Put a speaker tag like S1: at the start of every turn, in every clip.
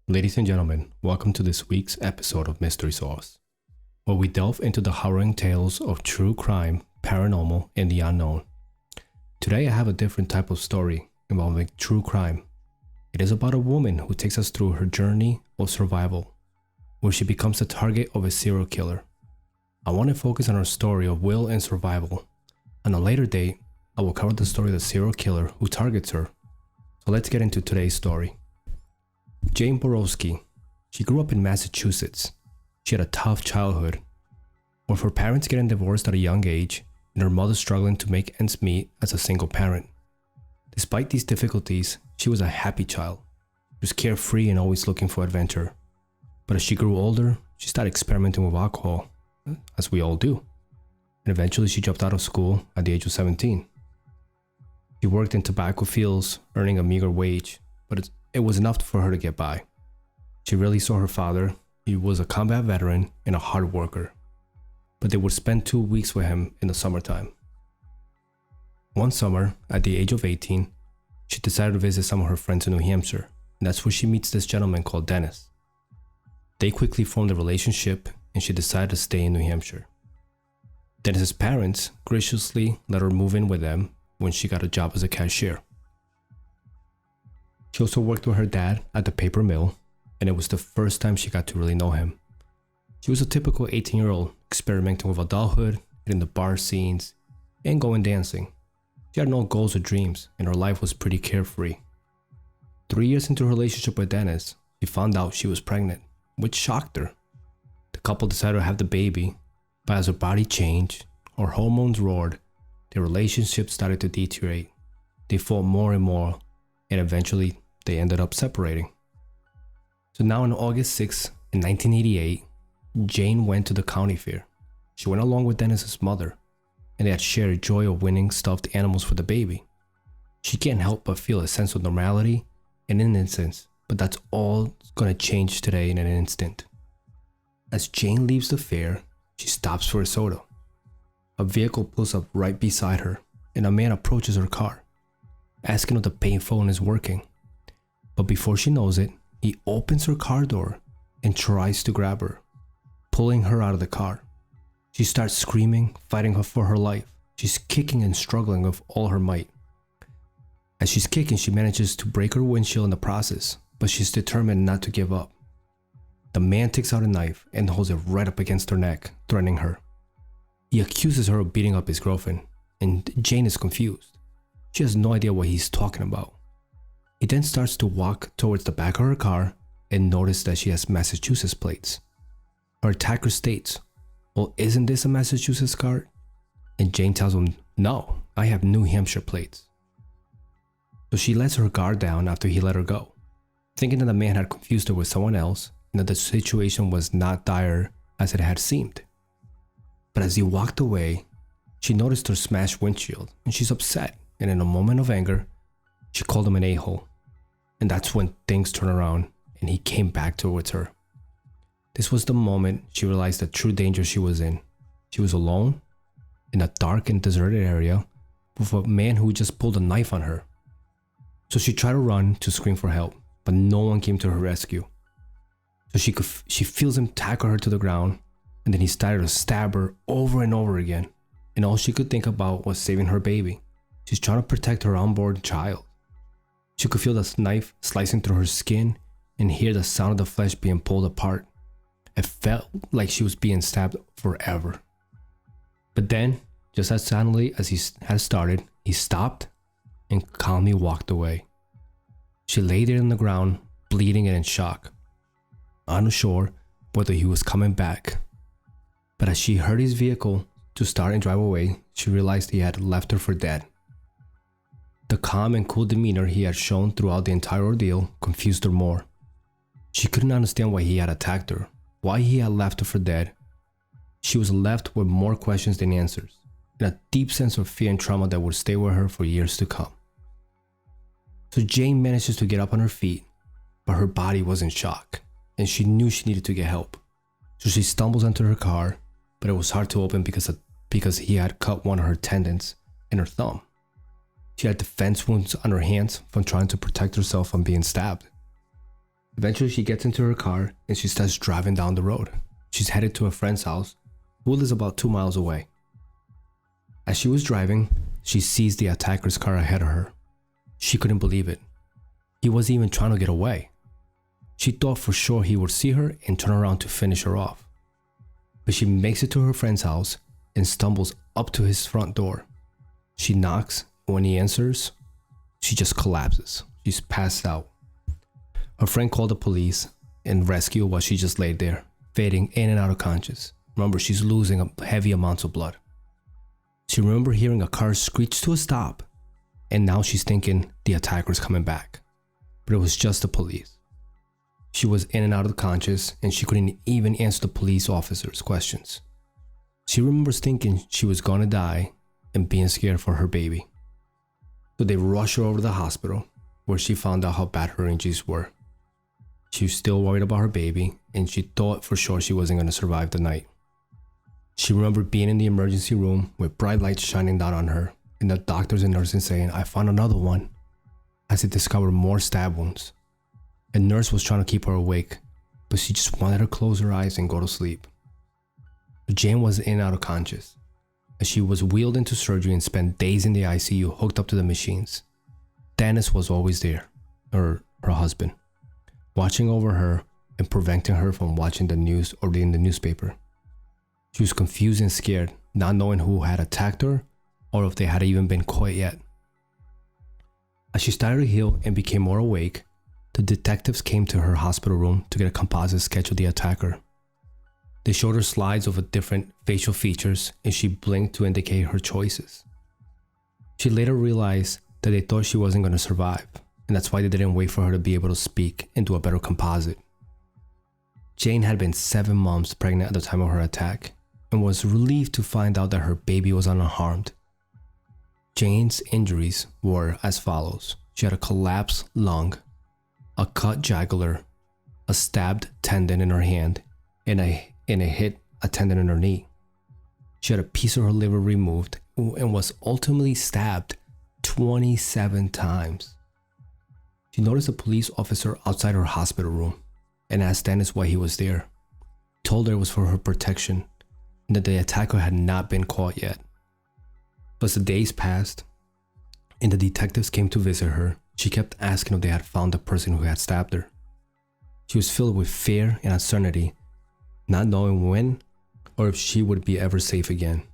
S1: Ladies and gentlemen, welcome to this week's episode of Mystery Sauce, where we delve into the harrowing tales of true crime, paranormal, and the unknown. Today I have a different type of story involving true crime. It is about a woman who takes us through her journey of survival, where she becomes the target of a serial killer. I want to focus on her story of will and survival. On a later date, I will cover the story of the serial killer who targets her. So let's get into today's story. Jane Boroski. She grew up in Massachusetts. She had a tough childhood, with her parents getting divorced at a young age and her mother struggling to make ends meet as a single parent. Despite these difficulties, she was a happy child. She was carefree and always looking for adventure. But as she grew older, she started experimenting with alcohol, as we all do. And eventually she dropped out of school at the age of 17. She worked in tobacco fields, earning a meager wage, but it was enough for her to get by. She really saw her father. He was a combat veteran and a hard worker, but they would spend 2 weeks with him in the summertime. One summer, at the age of 18, she decided to visit some of her friends in New Hampshire, and that's where she meets this gentleman called Dennis. They quickly formed a relationship, and she decided to stay in New Hampshire. Dennis's parents graciously let her move in with them when she got a job as a cashier. She also worked with her dad at the paper mill, and it was the first time she got to really know him. She was a typical 18-year-old experimenting with adulthood, hitting the bar scenes, and going dancing. She had no goals or dreams, and her life was pretty carefree. 3 years into her relationship with Dennis, she found out she was pregnant, which shocked her. The couple decided to have the baby, but as her body changed, her hormones roared, their relationship started to deteriorate. They fought more and more, and eventually they ended up separating. So now on August 6, in 1988, Jane went to the county fair. She went along with Dennis's mother, and they had shared the joy of winning stuffed animals for the baby. She can't help but feel a sense of normality and innocence, but that's all gonna change today in an instant. As Jane leaves the fair, she stops for a soda. A vehicle pulls up right beside her, and a man approaches her car, asking if the payphone is working. But before she knows it, he opens her car door and tries to grab her, pulling her out of the car. She starts screaming, fighting for her life. She's kicking and struggling with all her might. As she's kicking, she manages to break her windshield in the process, but she's determined not to give up. The man takes out a knife and holds it right up against her neck, threatening her. He accuses her of beating up his girlfriend, and Jane is confused. She has no idea what he's talking about. He then starts to walk towards the back of her car and notices that she has Massachusetts plates. Her attacker states, "Well, isn't this a Massachusetts car?" And Jane tells him, "No, I have New Hampshire plates." So she lets her guard down after he let her go, thinking that the man had confused her with someone else and that the situation was not dire as it had seemed. But as he walked away, she noticed her smashed windshield and she's upset, and in a moment of anger, she called him an a-hole. And that's when things turned around and he came back towards her. This was the moment she realized the true danger she was in. She was alone in a dark and deserted area with a man who just pulled a knife on her. So she tried to run to scream for help, but no one came to her rescue. So she feels him tackle her to the ground, and then he started to stab her over and over again. And all she could think about was saving her baby. She's trying to protect her unborn child. She could feel the knife slicing through her skin and hear the sound of the flesh being pulled apart. It felt like she was being stabbed forever. But then, just as suddenly as he had started, he stopped and calmly walked away. She lay there on the ground, bleeding and in shock, unsure whether he was coming back. But as she heard his vehicle to start and drive away, she realized he had left her for dead. The calm and cool demeanor he had shown throughout the entire ordeal confused her more. She couldn't understand why he had attacked her, why he had left her for dead. She was left with more questions than answers, and a deep sense of fear and trauma that would stay with her for years to come. So Jane manages to get up on her feet, but her body was in shock, and she knew she needed to get help. So she stumbles into her car, but it was hard to open because he had cut one of her tendons in her thumb. She had defense wounds on her hands from trying to protect herself from being stabbed. Eventually, she gets into her car and she starts driving down the road. She's headed to a friend's house, who lives about 2 miles away. As she was driving, she sees the attacker's car ahead of her. She couldn't believe it. He wasn't even trying to get away. She thought for sure he would see her and turn around to finish her off. But she makes it to her friend's house and stumbles up to his front door. She knocks, and when he answers, she just collapses. She's passed out. Her friend called the police and rescue while she just laid there, fading in and out of conscious. Remember, she's losing heavy amounts of blood. She remembered hearing a car screech to a stop, and now she's thinking the attacker's coming back. But it was just the police. She was in and out of conscious, and she couldn't even answer the police officers' questions. She remembers thinking she was gonna die and being scared for her baby. So they rushed her over to the hospital, where she found out how bad her injuries were. She was still worried about her baby, and she thought for sure she wasn't gonna survive the night. She remembered being in the emergency room with bright lights shining down on her, and the doctors and nurses saying, "I found another one," as they discovered more stab wounds. A nurse was trying to keep her awake, but she just wanted her to close her eyes and go to sleep. But Jane was in and out of conscious, as she was wheeled into surgery and spent days in the ICU hooked up to the machines. Dennis was always there, or her husband, watching over her and preventing her from watching the news or reading the newspaper. She was confused and scared, not knowing who had attacked her or if they had even been caught yet. As she started to heal and became more awake, the detectives came to her hospital room to get a composite sketch of the attacker. They showed her slides of different facial features, and she blinked to indicate her choices. She later realized that they thought she wasn't going to survive, and that's why they didn't wait for her to be able to speak and do a better composite. Jane had been 7 months pregnant at the time of her attack, and was relieved to find out that her baby was unharmed. Jane's injuries were as follows. She had a collapsed lung, a cut jugular, a stabbed tendon in her hand, and a hit a tendon in her knee. She had a piece of her liver removed and was ultimately stabbed 27 times. She noticed a police officer outside her hospital room and asked Dennis why he was there. He told her it was for her protection and that the attacker had not been caught yet. But as the days passed and the detectives came to visit her, she kept asking if they had found the person who had stabbed her. She was filled with fear and uncertainty, not knowing when or if she would be ever safe again.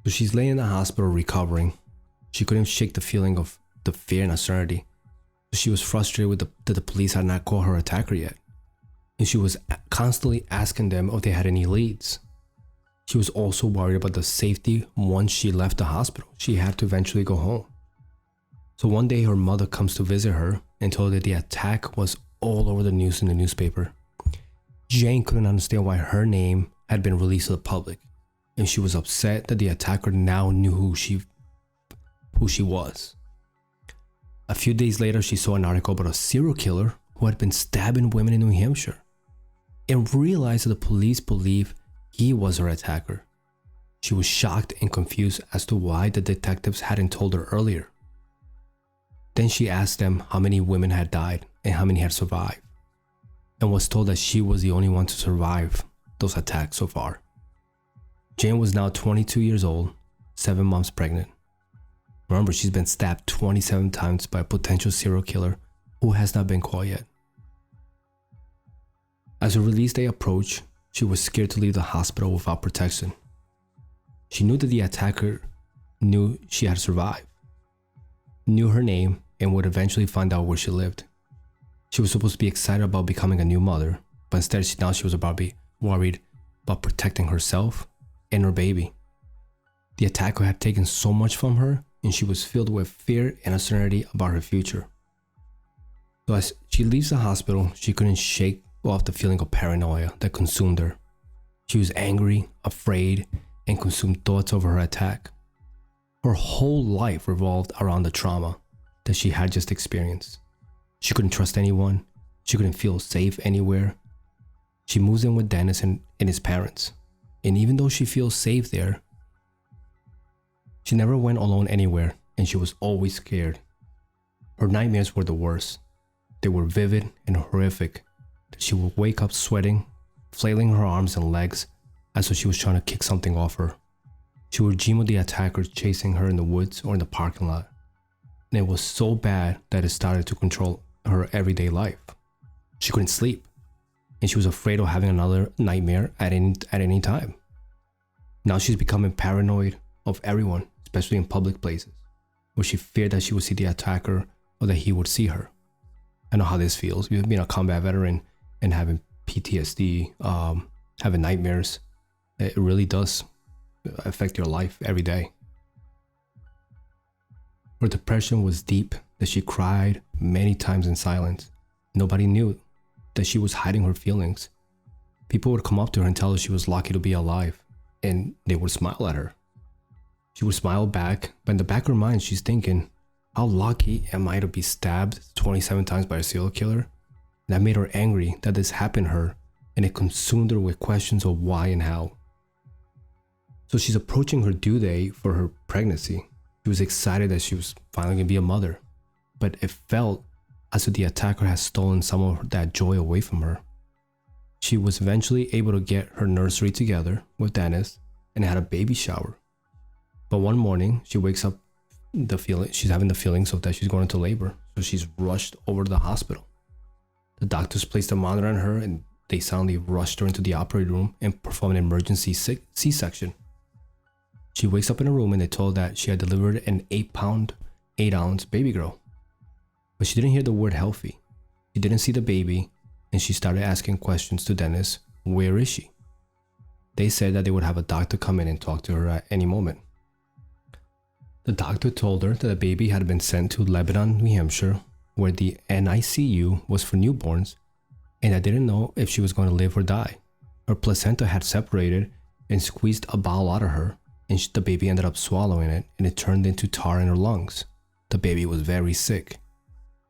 S1: So she's laying in the hospital recovering. She couldn't shake the feeling of the fear and uncertainty. So she was frustrated with that the police had not caught her attacker yet. And she was constantly asking them if they had any leads. She was also worried about the safety once she left the hospital. She had to eventually go home. So one day her mother comes to visit her and told her that the attack was all over the news in the newspaper. Jane couldn't understand why her name had been released to the public, and she was upset that the attacker now knew who she was. A few days later, she saw an article about a serial killer who had been stabbing women in New Hampshire, and realized that the police believed he was her attacker. She was shocked and confused as to why the detectives hadn't told her earlier. Then she asked them how many women had died and how many had survived, and was told that she was the only one to survive those attacks so far. Jane was now 22 years old, 7 months pregnant. Remember, she's been stabbed 27 times by a potential serial killer who has not been caught yet. As her release day approached, she was scared to leave the hospital without protection. She knew that the attacker knew she had survived, knew her name, and would eventually find out where she lived. She was supposed to be excited about becoming a new mother, but instead now she was about to be worried about protecting herself and her baby. The attacker had taken so much from her, and she was filled with fear and uncertainty about her future. So as she leaves the hospital, she couldn't shake off the feeling of paranoia that consumed her. She was angry, afraid, and consumed thoughts over her attack. Her whole life revolved around the trauma that she had just experienced. She couldn't trust anyone. She couldn't feel safe anywhere. She moves in with Dennis and his parents. And even though she feels safe there, she never went alone anywhere, and she was always scared. Her nightmares were the worst. They were vivid and horrific. She would wake up sweating, flailing her arms and legs as though she was trying to kick something off her. She would dream of the attackers chasing her in the woods or in the parking lot. And it was so bad that it started to control her everyday life. She couldn't sleep, and she was afraid of having another nightmare at any time. Now she's becoming paranoid of everyone, especially in public places, where she feared that she would see the attacker or that he would see her. I know how this feels. You've been a combat veteran and having PTSD, having nightmares. It really does affect your life every day. Her depression was deep, that she cried many times in silence. Nobody knew that she was hiding her feelings. People would come up to her and tell her she was lucky to be alive, and they would smile at her. She would smile back, but in the back of her mind, she's thinking, how lucky am I to be stabbed 27 times by a serial killer? That made her angry that this happened to her, and it consumed her with questions of why and how. So she's approaching her due date for her pregnancy. She was excited that she was finally going to be a mother, but it felt as if the attacker had stolen some of that joy away from her. She was eventually able to get her nursery together with Dennis and had a baby shower. But one morning, she wakes up, she's having the feelings of that she's going into labor, so she's rushed over to the hospital. The doctors placed a monitor on her, and they suddenly rushed her into the operating room and performed an emergency C-section. She wakes up in a room and they told that she had delivered an 8-pound, 8-ounce baby girl. But she didn't hear the word healthy. She didn't see the baby, and she started asking questions to Dennis, where is she? They said that they would have a doctor come in and talk to her at any moment. The doctor told her that the baby had been sent to Lebanon, New Hampshire, where the NICU was for newborns, and I didn't know if she was going to live or die. Her placenta had separated and squeezed a bowel out of her, and the baby ended up swallowing it, and it turned into tar in her lungs. The baby was very sick.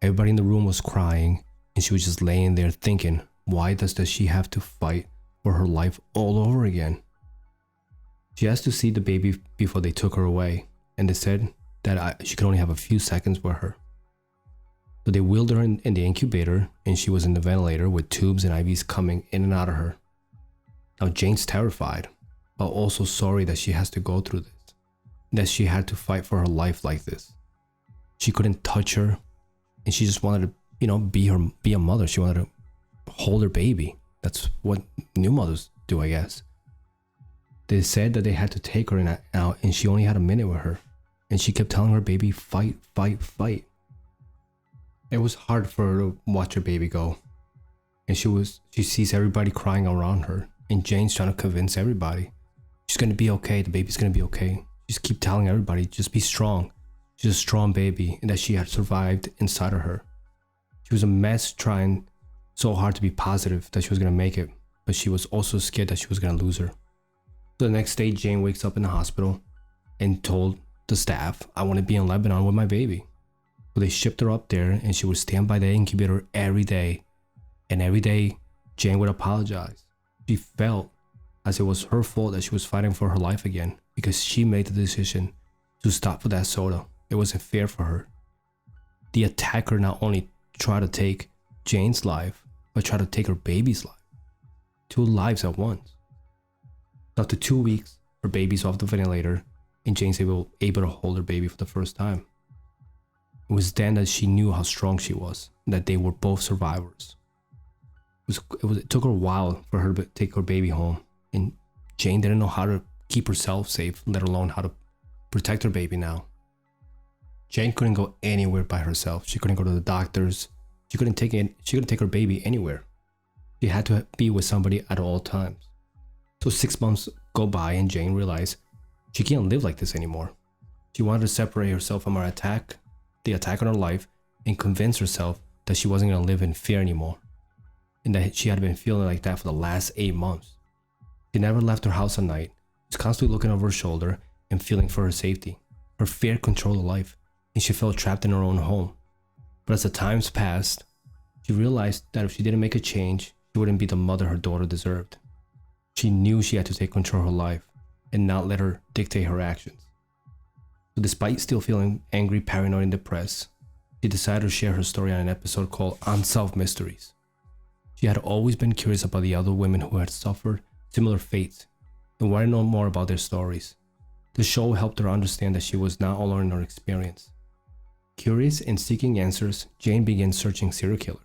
S1: Everybody in the room was crying, and she was just laying there thinking, why does she have to fight for her life all over again? She asked to see the baby before they took her away, and they said that she could only have a few seconds with her. So they wheeled her in the incubator, and she was in the ventilator with tubes and IVs coming in and out of her. Now Jane's terrified, but also sorry that she has to go through this, that she had to fight for her life like this. She couldn't touch her, and she just wanted to, be a mother. She wanted to hold her baby. That's what new mothers do, I guess. They said that they had to take her out, and she only had a minute with her, and she kept telling her baby, fight, fight, fight. It was hard for her to watch her baby go, and she sees everybody crying around her, and Jane's trying to convince everybody she's gonna be okay. The baby's gonna be okay. Just keep telling everybody, just be strong. She's a strong baby, and that she had survived inside of her. She was a mess, trying so hard to be positive that she was gonna make it, but she was also scared that she was gonna lose her. So the next day, Jane wakes up in the hospital and told the staff, I want to be in Lebanon with my baby. So they shipped her up there, and she would stand by the incubator every day. And every day, Jane would apologize. She felt as it was her fault that she was fighting for her life again, because she made the decision to stop for that soda. It wasn't fair for her. The attacker not only tried to take Jane's life, but tried to take her baby's life. 2 lives at once. After 2 weeks, her baby's off the ventilator, and Jane's able to hold her baby for the first time. It was then that she knew how strong she was, that they were both survivors. It took her a while for her to take her baby home, and Jane didn't know how to keep herself safe, let alone how to protect her baby now. Jane couldn't go anywhere by herself. She couldn't go to the doctors. She couldn't take her baby anywhere. She had to be with somebody at all times. So 6 months go by, and Jane realized she can't live like this anymore. She wanted to separate herself from the attack on her life, and convince herself that she wasn't going to live in fear anymore, and that she had been feeling like that for the last 8 months. She never left her house at night. She was constantly looking over her shoulder and feeling for her safety. Her fear controlled her life, and she felt trapped in her own home. But as the times passed, she realized that if she didn't make a change, she wouldn't be the mother her daughter deserved. She knew she had to take control of her life and not let her dictate her actions. So despite still feeling angry, paranoid, and depressed, she decided to share her story on an episode called Unsolved Mysteries. She had always been curious about the other women who had suffered similar fates and wanted to know more about their stories. The show helped her understand that she was not alone in her experience. Curious and seeking answers, Jane began searching serial killers.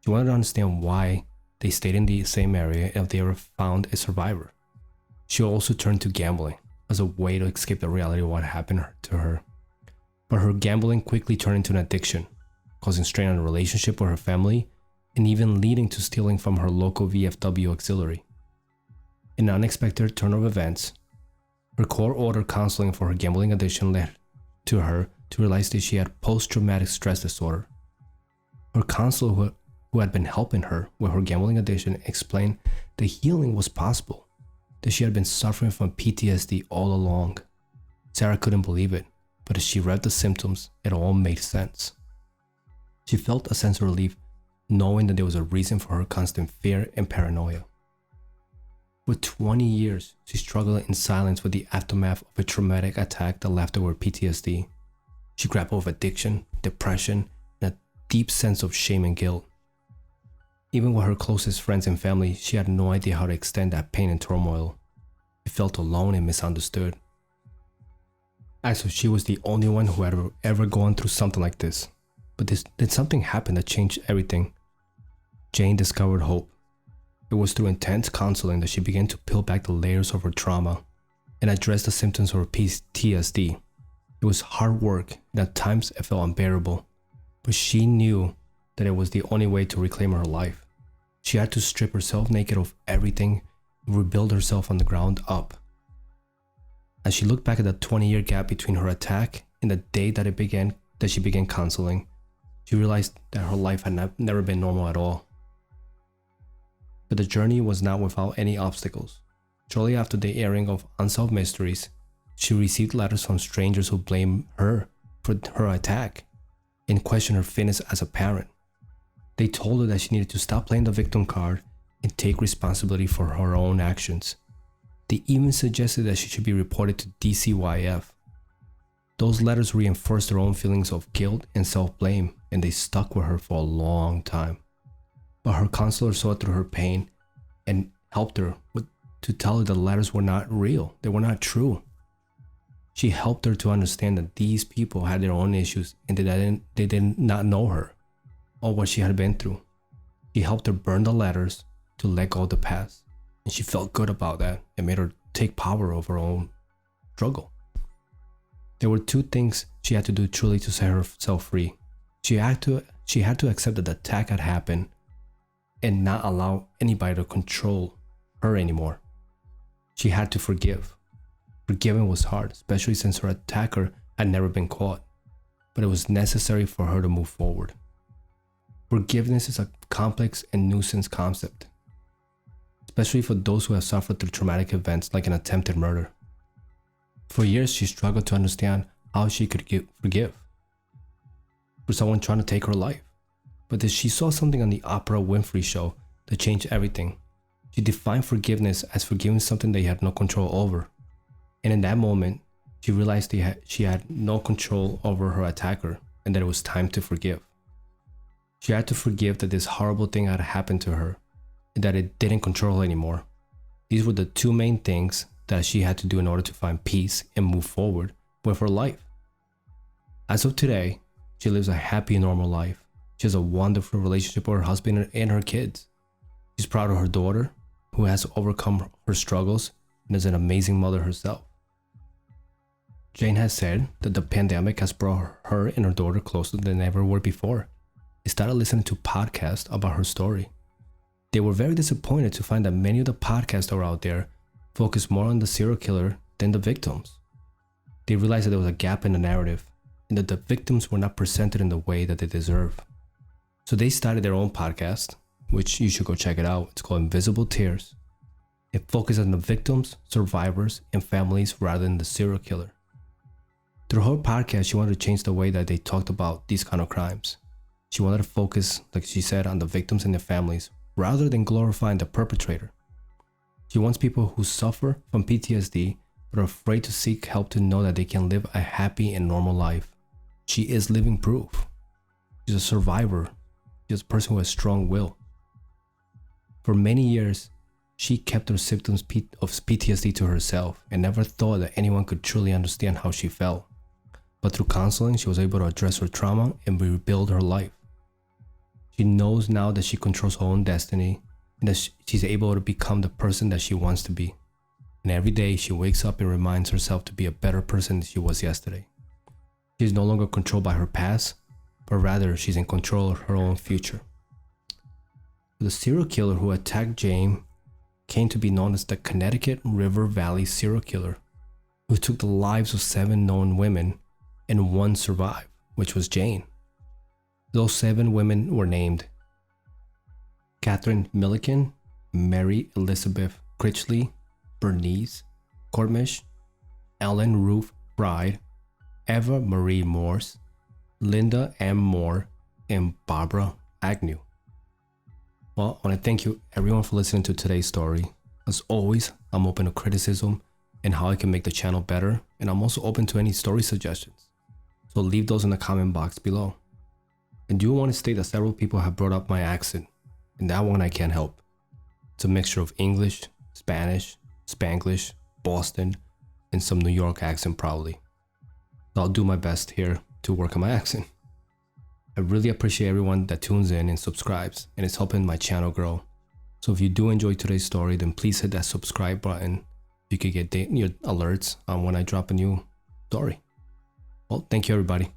S1: She wanted to understand why they stayed in the same area if they ever found a survivor. She also turned to gambling as a way to escape the reality of what happened to her. But her gambling quickly turned into an addiction, causing strain on her relationship with her family and even leading to stealing from her local VFW auxiliary. In an unexpected turn of events, her court-ordered counseling for her gambling addiction led to her to realize that she had post-traumatic stress disorder. Her counselor, who had been helping her with her gambling addiction, explained that healing was possible, that she had been suffering from PTSD all along. Sarah couldn't believe it, but as she read the symptoms, it all made sense. She felt a sense of relief knowing that there was a reason for her constant fear and paranoia. For 20 years, she struggled in silence with the aftermath of a traumatic attack that left her with PTSD. She grappled with addiction, depression, and a deep sense of shame and guilt. Even with her closest friends and family, she had no idea how to extend that pain and turmoil. She felt alone and misunderstood. As if she was the only one who had ever gone through something like this. But then something happened that changed everything. Jane discovered hope. It was through intense counseling that she began to peel back the layers of her trauma and address the symptoms of her PTSD. It was hard work, and at times it felt unbearable, but she knew that it was the only way to reclaim her life. She had to strip herself naked of everything and rebuild herself from the ground up. As she looked back at the 20-year gap between her attack and the day that she began counseling, she realized that her life had never been normal at all. But the journey was not without any obstacles. Shortly after the airing of Unsolved Mysteries, she received letters from strangers who blamed her for her attack and questioned her fitness as a parent. They told her that she needed to stop playing the victim card and take responsibility for her own actions. They even suggested that she should be reported to DCYF. Those letters reinforced her own feelings of guilt and self-blame, and they stuck with her for a long time. But her counselor saw through her pain and helped her to tell her the letters were not real, they were not true. She helped her to understand that these people had their own issues and they did not know her or what she had been through. She helped her burn the letters to let go of the past, and she felt good about that. It made her take power over her own struggle. There were two things she had to do truly to set herself free. She had to accept that the attack had happened and not allow anybody to control her anymore. She had to forgive. Forgiving was hard, especially since her attacker had never been caught, but it was necessary for her to move forward. Forgiveness is a complex and nuanced concept, especially for those who have suffered through traumatic events like an attempted murder. For years, she struggled to understand how she could forgive for someone trying to take her life. But then she saw something on the Oprah Winfrey show that changed everything. She defined forgiveness as forgiving something that you had no control over. And in that moment, she realized she had no control over her attacker and that it was time to forgive. She had to forgive that this horrible thing had happened to her and that it didn't control her anymore. These were the two main things that she had to do in order to find peace and move forward with her life. As of today, she lives a happy, normal life. She has a wonderful relationship with her husband and her kids. She's proud of her daughter, who has overcome her struggles and is an amazing mother herself. Jane has said that the pandemic has brought her and her daughter closer than ever were before. They started listening to podcasts about her story. They were very disappointed to find that many of the podcasts that were out there focused more on the serial killer than the victims. They realized that there was a gap in the narrative and that the victims were not presented in the way that they deserve. So they started their own podcast, which you should go check it out. It's called Invisible Tears. It focuses on the victims, survivors, and families rather than the serial killer. Through her podcast, she wanted to change the way that they talked about these kind of crimes. She wanted to focus, like she said, on the victims and their families rather than glorifying the perpetrator. She wants people who suffer from PTSD but are afraid to seek help to know that they can live a happy and normal life. She is living proof. She's a survivor. She's a person who has strong will. For many years, she kept her symptoms of PTSD to herself and never thought that anyone could truly understand how she felt. But through counseling, she was able to address her trauma and rebuild her life. She knows now that she controls her own destiny and that she's able to become the person that she wants to be. And every day she wakes up and reminds herself to be a better person than she was yesterday. She's no longer controlled by her past, but rather she's in control of her own future. The serial killer who attacked Jane came to be known as the Connecticut River Valley serial killer, who took the lives of 7 known women and 1 survived, which was Jane. Those 7 women were named Catherine Milliken, Mary Elizabeth Critchley, Bernice Cormish, Ellen Ruth Bride, Eva Marie Morse, Linda M. Moore, and Barbara Agnew. Well, I want to thank you everyone for listening to today's story. As always, I'm open to criticism and how I can make the channel better, and I'm also open to any story suggestions. So leave those in the comment box below. I do want to state that several people have brought up my accent, and that one I can't help. It's a mixture of English, Spanish, Spanglish, Boston, and some New York accent probably. So I'll do my best here to work on my accent. I really appreciate everyone that tunes in and subscribes, and it's helping my channel grow. So if you do enjoy today's story, then please hit that subscribe button. You could get your alerts on when I drop a new story. Well, thank you everybody.